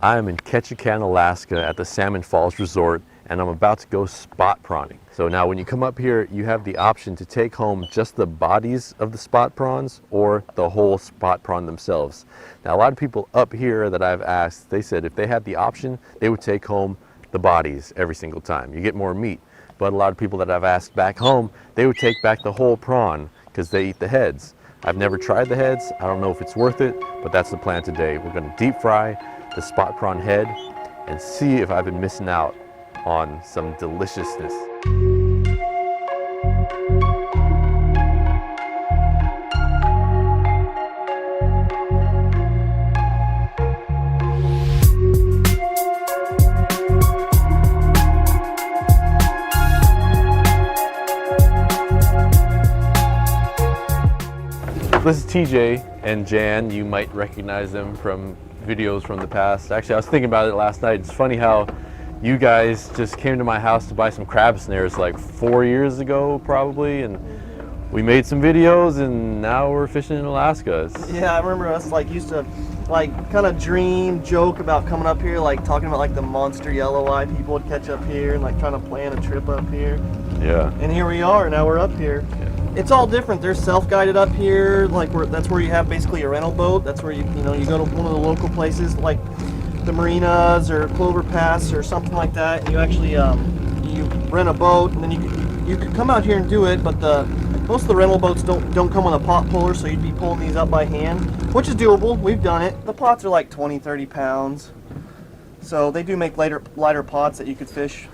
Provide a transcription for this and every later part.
I am in Ketchikan, Alaska at the Salmon Falls Resort, and I'm about to go spot prawning. So now when you come up here, you have the option to take home just the bodies of the spot prawns or the whole spot prawn themselves. Now a lot of people up here that I've asked, they said if they had the option, they would take home the bodies every single time. You get more meat. But a lot of people that I've asked back home, they would take back the whole prawn because they eat the heads. I've never tried the heads. I don't know if it's worth it, but that's the plan today. We're going to deep fry the spot prawn head and see if I've been missing out on some deliciousness. This is TJ and Jan. You might recognize them from videos from the past. Actually, I was thinking about it last night. It's funny how you guys just came to my house to buy some crab snares like 4 years ago probably, and we made some videos and now we're fishing in Alaska. Yeah, I remember us used to kind of dream, joke about coming up here, talking about the monster yellow eye people would catch up here and trying to plan a trip up here. Yeah. And here we are, now we're up here. Yeah. It's all different. There's self-guided up here, that's where you have basically a rental boat. That's where you go to one of the local places like the marinas or Clover Pass or something like that, and you actually you rent a boat, and then you could come out here and do it, but most of the rental boats don't come with a pot puller, so you'd be pulling these up by hand, which is doable. We've done it. The pots are like 20-30 pounds, so they do make lighter pots that you could fish,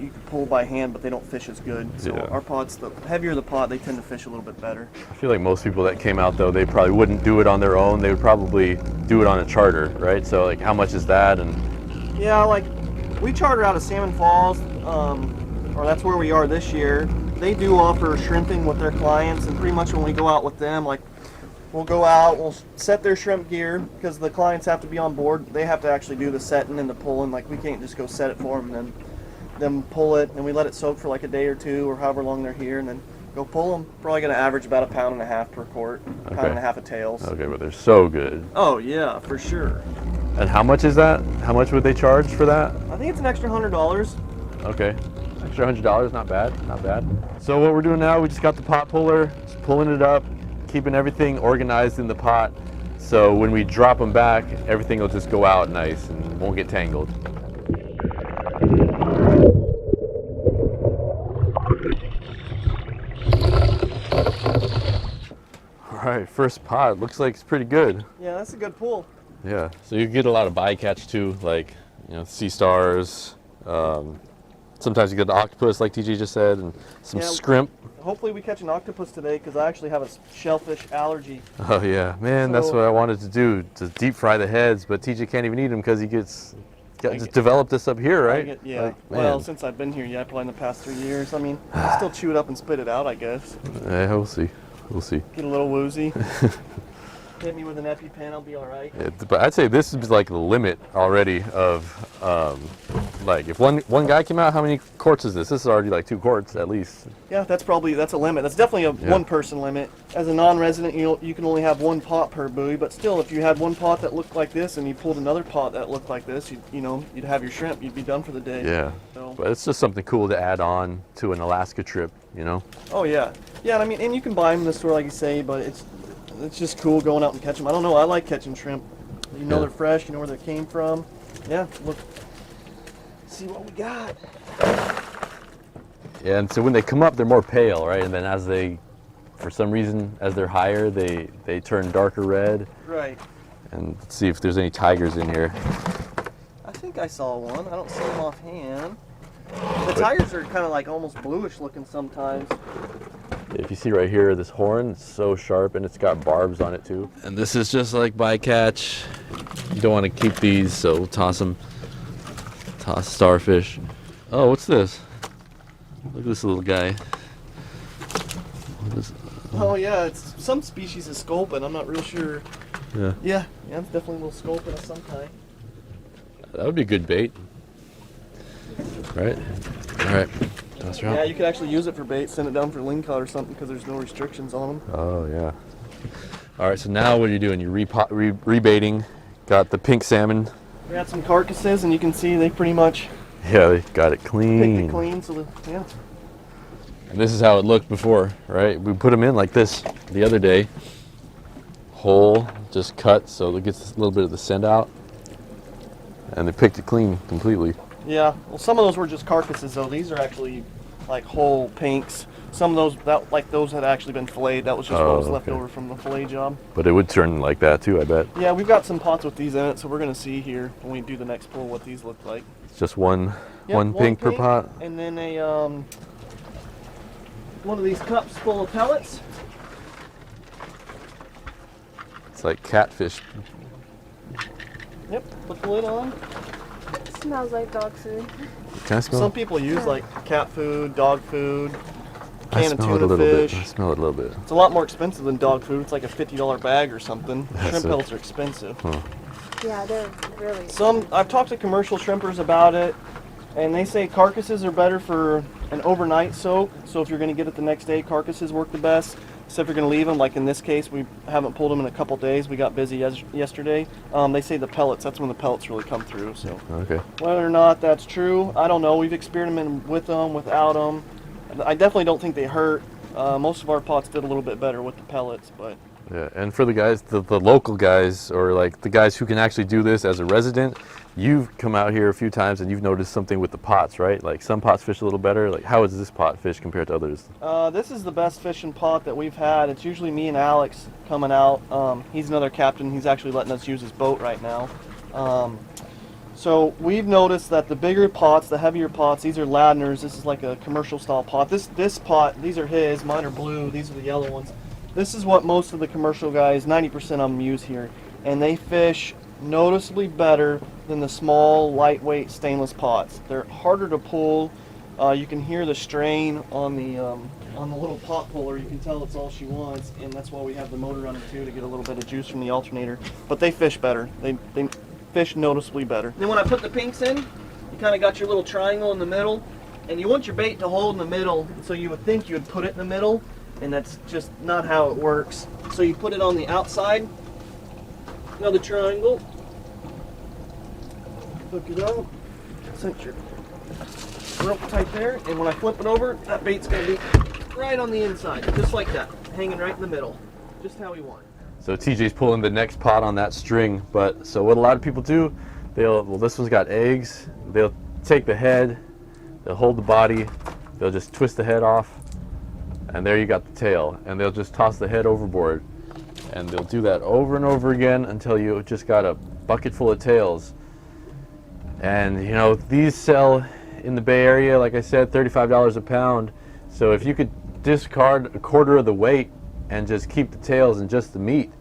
you could pull by hand, but they don't fish as good. So yeah. Our pots, the heavier the pot, they tend to fish a little bit better. I feel like most people that came out though, they probably wouldn't do it on their own. They would probably do it on a charter, right? So how much is that? And yeah, we charter out of Salmon Falls, or that's where we are this year. They do offer shrimping with their clients, and pretty much when we go out with them, we'll go out, we'll set their shrimp gear, because the clients have to be on board. They have to actually do the setting and the pulling. We can't just go set it for them and then pull it, and we let it soak for a day or two or however long they're here, and then go pull them. Probably going to average about 1.5 pounds per quart, okay. 1.5 pounds of tails. Okay, but they're so good. Oh yeah, for sure. And how much is that? How much would they charge for that? I think it's an extra $100. Okay, extra $100, not bad, not bad. So what we're doing now, we just got the pot puller, just pulling it up, keeping everything organized in the pot, so when we drop them back, everything will just go out nice and won't get tangled. All right, first pot. Looks like it's pretty good. Yeah, that's a good pull. Yeah, so you get a lot of bycatch too, sea stars. Sometimes you get the octopus, like TJ just said, and some scrimp. Hopefully we catch an octopus today, because I actually have a shellfish allergy. Oh yeah, man, that's what I wanted to do, to deep fry the heads, but TJ can't even eat them because he just developed this up here, right? Well, since I've been here, probably in the past 3 years. I mean, I still chew it up and spit it out, I guess. Yeah, we'll see. We'll see. Get a little woozy. Hit me with an EpiPen, I'll be all right. Yeah, but I'd say this is the limit already of, if one guy came out, how many quarts is this? This is already 2 quarts at least. Yeah, that's a limit. That's definitely a one-person limit. As a non-resident, you can only have 1 pot per buoy, but still, if you had 1 pot that looked like this and you pulled another pot that looked like this, you'd have your shrimp. You'd be done for the day. Yeah. So. But it's just something cool to add on to an Alaska trip, Oh yeah. Yeah, and you can buy them in the store, like you say, but it's just cool going out and catching them. I don't know, I like catching shrimp. They're fresh, you know where they came from. Yeah, look, see what we got. Yeah, and so when they come up, they're more pale, right? And then for some reason, as they're higher, they turn darker red. Right. And let's see if there's any tigers in here. I think I saw one. I don't see them offhand. The tigers are kind of almost bluish looking sometimes. If you see right here, this horn, it's so sharp, and it's got barbs on it too. And this is just like bycatch. You don't want to keep these, so we'll toss them. Toss starfish. Oh, what's this? Look at this little guy. Oh yeah, it's some species of sculpin. I'm not real sure. Yeah. Yeah, it's definitely a little sculpin of some kind. That would be a good bait. Right? All right. Toss her out. Yeah, you could actually use it for bait, send it down for lingcod or something, because there's no restrictions on them. Oh, yeah. All right, so now what are you doing? You're rebaiting. Got the pink salmon We had some carcasses, and you can see they pretty much Yeah, they got it picked clean. it clean. So yeah. And this is how it looked before, right? We put them in like this the other day. Whole, just cut so it gets a little bit of the scent out. And they picked it clean completely. Yeah. Well, some of those were just carcasses, though. These are actually like whole pinks. Some of those had actually been filleted. That was just what was left over from the fillet job. But it would turn like that too, I bet. Yeah, we've got some pots with these in it, so we're gonna see here when we do the next pull what these look like. It's just one Yep, pink per pot. and then a one of these cups full of pellets. It's like catfish. Yep, put the lid on. It smells like dog food. Can I smell Some it? people use like cat food, dog food, I can of smell it a tuna little fish. bit. I smell it a little bit. It's a lot more expensive than dog food. It's like a $50 bag or something. That's Shrimp it. pellets are expensive. Yeah, they're really. I've talked to commercial shrimpers about it, and they say carcasses are better for an overnight soak. So if you're going to get it the next day, carcasses work the best. So if you're going to leave them, like in this case, we haven't pulled them in a couple days. We got busy yesterday. They say the pellets, that's when the pellets really come through. So Okay. whether or not that's true, I don't know. We've experimented with them, without them. I definitely don't think they hurt. Most of our pots did a little bit better with the pellets, but Yeah, and for the guys, the local guys, or like the guys who can actually do this as a resident, you've come out here a few times and you've noticed something with the pots, right? Like some pots fish a little better. Like how is this pot fish compared to others? this is the best fishing pot that we've had. It's usually me and Alex coming out. He's another captain. He's actually letting us use his boat right now. So we've noticed that the bigger pots, the heavier pots, these are Ladner's. This is like a commercial style pot. This pot, these are his. Mine are blue. These are the yellow ones. This is what most of the commercial guys, 90% of them, use here, and they fish noticeably better than the small, lightweight stainless pots. They're harder to pull. You can hear the strain on the little pot puller. You can tell it's all she wants, and that's why we have the motor running too, to get a little bit of juice from the alternator. But they fish better. They fish noticeably better. Then when I put the pinks in, you kind of got your little triangle in the middle, and you want your bait to hold in the middle, so you would think you would put it in the middle, and that's just not how it works. So you put it on the outside, another triangle, hook it up, cinch your rope tight there, and when I flip it over, that bait's going to be right on the inside, just like that, hanging right in the middle, just how we want. So TJ's pulling the next pot on that string, but so what a lot of people do, this one's got eggs, they'll take the head, they'll hold the body, they'll just twist the head off, and there you got the tail, and they'll just toss the head overboard, and they'll do that over and over again until you just got a bucket full of tails. And you know, these sell in the Bay Area, like I said, $35 a pound. So if you could discard a quarter of the weight and just keep the tails and just the meat,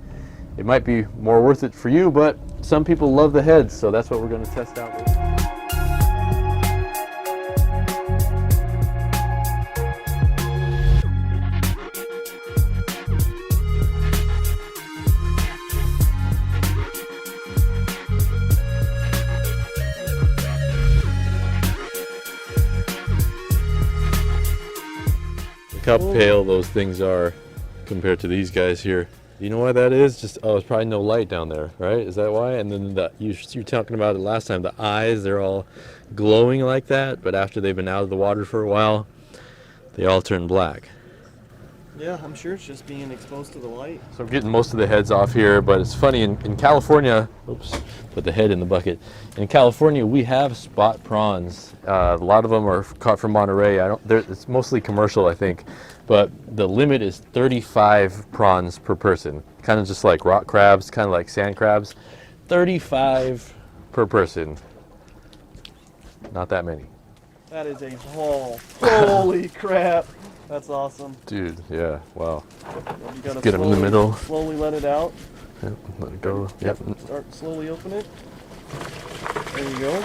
it might be more worth it for you, but some people love the heads, so that's what we're going to test out. Look how pale those things are compared to these guys here. You know why that is? Just, oh, there's probably no light down there, right? Is that why? And then you were talking about it last time, the eyes, they're all glowing like that, but after they've been out of the water for a while, they all turn black. Yeah, I'm sure it's just being exposed to the light. So I'm getting most of the heads off here, but it's funny, in California, oops, put the head in the bucket. In California, we have spot prawns. A lot of them are caught from Monterey. It's mostly commercial, I think, but the limit is 35 prawns per person. Kind of just like rock crabs, kind of like sand crabs. 35 per person. Not that many. That is a haul. Holy crap. That's awesome. Dude, yeah, wow. You gotta Get them in the middle. Slowly let it out. Yep, let it go. Yep. Start slowly open it. There you go.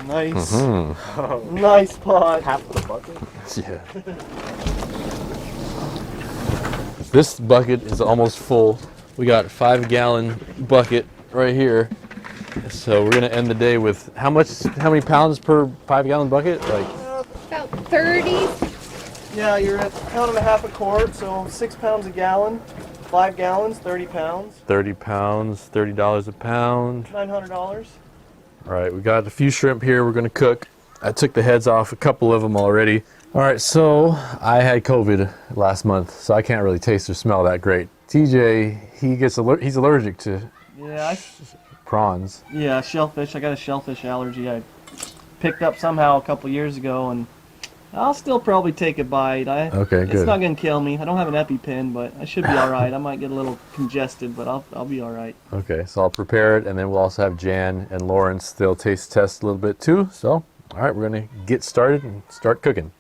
Nice. Mm-hmm. Nice pot. Half the bucket. Yeah. This bucket is almost full. We got a 5-gallon bucket right here. So we're gonna end the day with how many pounds per 5-gallon bucket? Like About 30. Yeah, you're at 1.5 pounds a quart, so 6 pounds a gallon. 5 gallons, 30 pounds. 30 pounds, $30 a pound. $900. All right, we got a few shrimp here we're gonna cook. I took the heads off a couple of them already. All right, so I had COVID last month, so I can't really taste or smell that great. TJ, he's allergic to prawns. Yeah, shellfish. I got a shellfish allergy. I picked up somehow a couple years ago, and I'll still probably take a bite. Okay, good. It's not gonna kill me. I don't have an EpiPen, but I should be all right. I might get a little congested, but I'll be all right. Okay, so I'll prepare it, and then we'll also have Jan and Lawrence. They'll taste test a little bit too. So, all right, we're gonna get started and start cooking.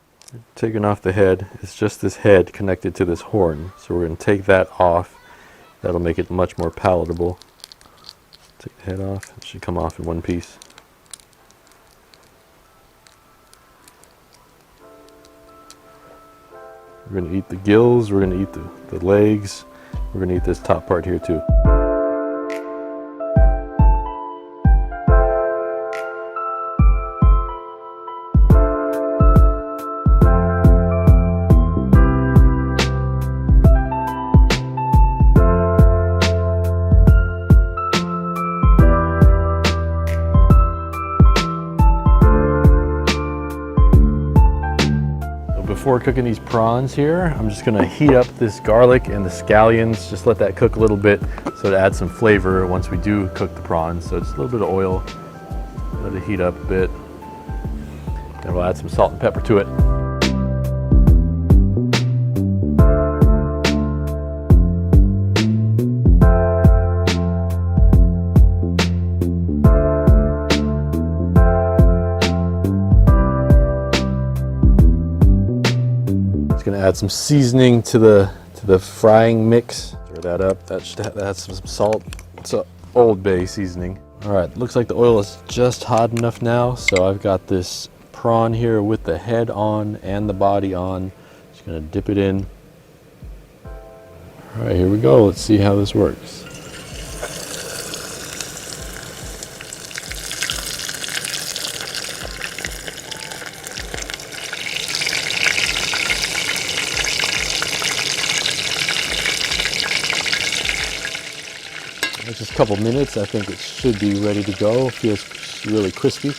Taking off the head, it's just this head connected to this horn. So we're gonna take that off. That'll make it much more palatable. Take the head off. It should come off in one piece. We're going to eat the gills, we're going to eat the legs, we're going to eat this top part here too. Before cooking these prawns here, I'm just gonna heat up this garlic and the scallions, just let that cook a little bit so to add some flavor once we do cook the prawns. So just a little bit of oil, let it heat up a bit, and we'll add some salt and pepper to it. Gonna add some seasoning to the frying mix. Stir that up. That should add some salt. It's a Old Bay seasoning. All right, looks like the oil is just hot enough now. So I've got this prawn here with the head on and the body on. Just gonna dip it in. All right, here we go. Let's see how this works. Just a couple minutes, I think it should be ready to go. Feels really crispy.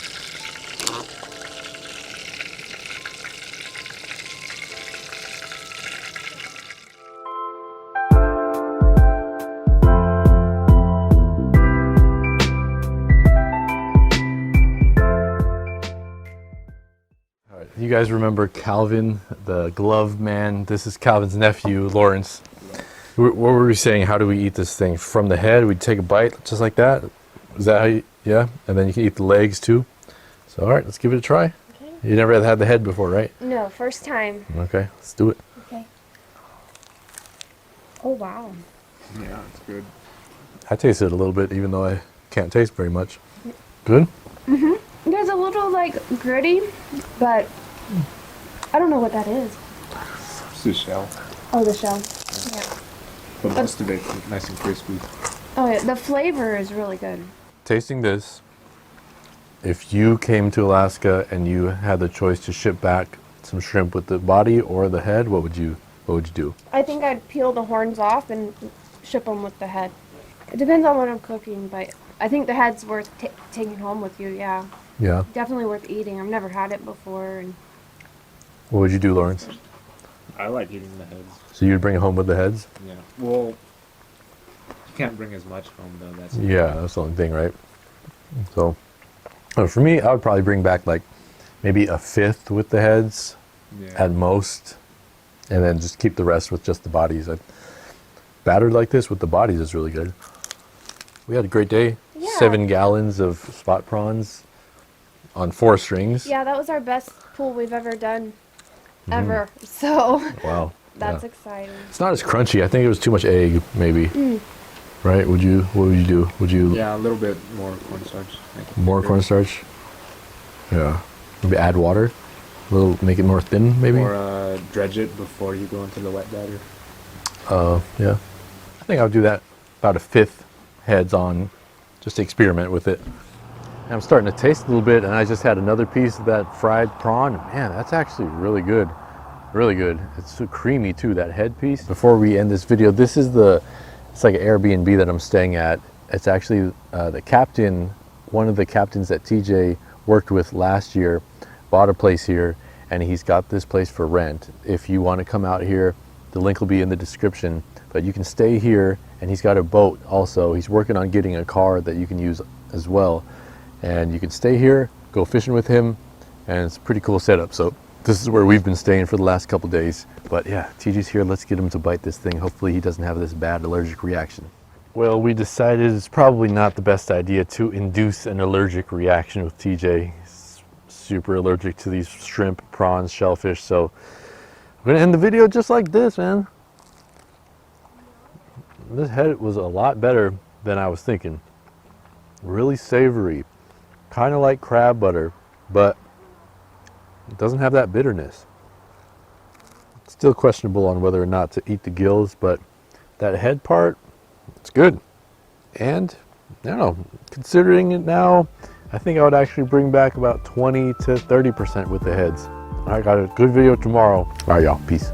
All right, you guys remember Calvin, the glove man? This is Calvin's nephew, Lawrence. What were we saying? How do we eat this thing? From the head, we'd take a bite just like that? Is that how you, yeah? And then you can eat the legs too? So all right, let's give it a try. Okay. You never had the head before, right? No, first time. Okay, let's do it. Okay. Oh, wow. Yeah, it's good. I tasted it a little bit, even though I can't taste very much. Good? Mm-hmm. There's a little, like, gritty, but I don't know what that is. It's the shell. Oh, the shell. Yeah. But most of it nice and crispy. Oh, yeah. The flavor is really good. Tasting this, if you came to Alaska and you had the choice to ship back some shrimp with the body or the head, what would you do? I think I'd peel the horns off and ship them with the head. It depends on what I'm cooking, but I think the head's worth taking home with you, yeah. Yeah. Definitely worth eating. I've never had it before. And What would you do, Lawrence? I like eating the heads. So you'd bring it home with the heads? Yeah. Well, you can't bring as much home though. That's That's the only thing, right? So, for me, I would probably bring back like maybe a fifth with the heads at most, and then just keep the rest with just the bodies. Battered like this with the bodies is really good. We had a great day. Yeah. 7 gallons of spot prawns on 4 strings. yeah, that was our best pull we've ever done, ever. So Wow. that's Yeah. exciting. It's not as crunchy. I think it was too much egg, maybe. Right? What would you do? Would you Yeah, a little bit more cornstarch. more cornstarch? Yeah. Maybe add water. Make it more thin, maybe. Or dredge it before you go into the wet batter. Yeah. I think I would do that. About a fifth heads on, just to experiment with it. And I'm starting to taste a little bit, and I just had another piece of that fried prawn. Man, that's actually really good. Really good. It's so creamy too, that headpiece. Before we end this video, this is it's like an Airbnb that I'm staying at. It's actually the captain, one of the captains that TJ worked with last year, bought a place here, and he's got this place for rent. If you want to come out here, the link will be in the description, but you can stay here, and he's got a boat also. He's working on getting a car that you can use as well. And you can stay here, go fishing with him, and it's a pretty cool setup. So this is where we've been staying for the last couple days. But yeah, TJ's here. Let's get him to bite this thing. Hopefully he doesn't have this bad allergic reaction. Well, we decided it's probably not the best idea to induce an allergic reaction with TJ. He's super allergic to these shrimp, prawns, shellfish. So I'm gonna end the video just like this, man. This head was a lot better than I was thinking. Really savory, kind of like crab butter, but it doesn't have that bitterness. Still questionable on whether or not to eat the gills, but that head part, it's good. And I don't know, considering it now, I think I would actually bring back about 20 to 30% with the heads. I got a good video tomorrow. All right, y'all, peace.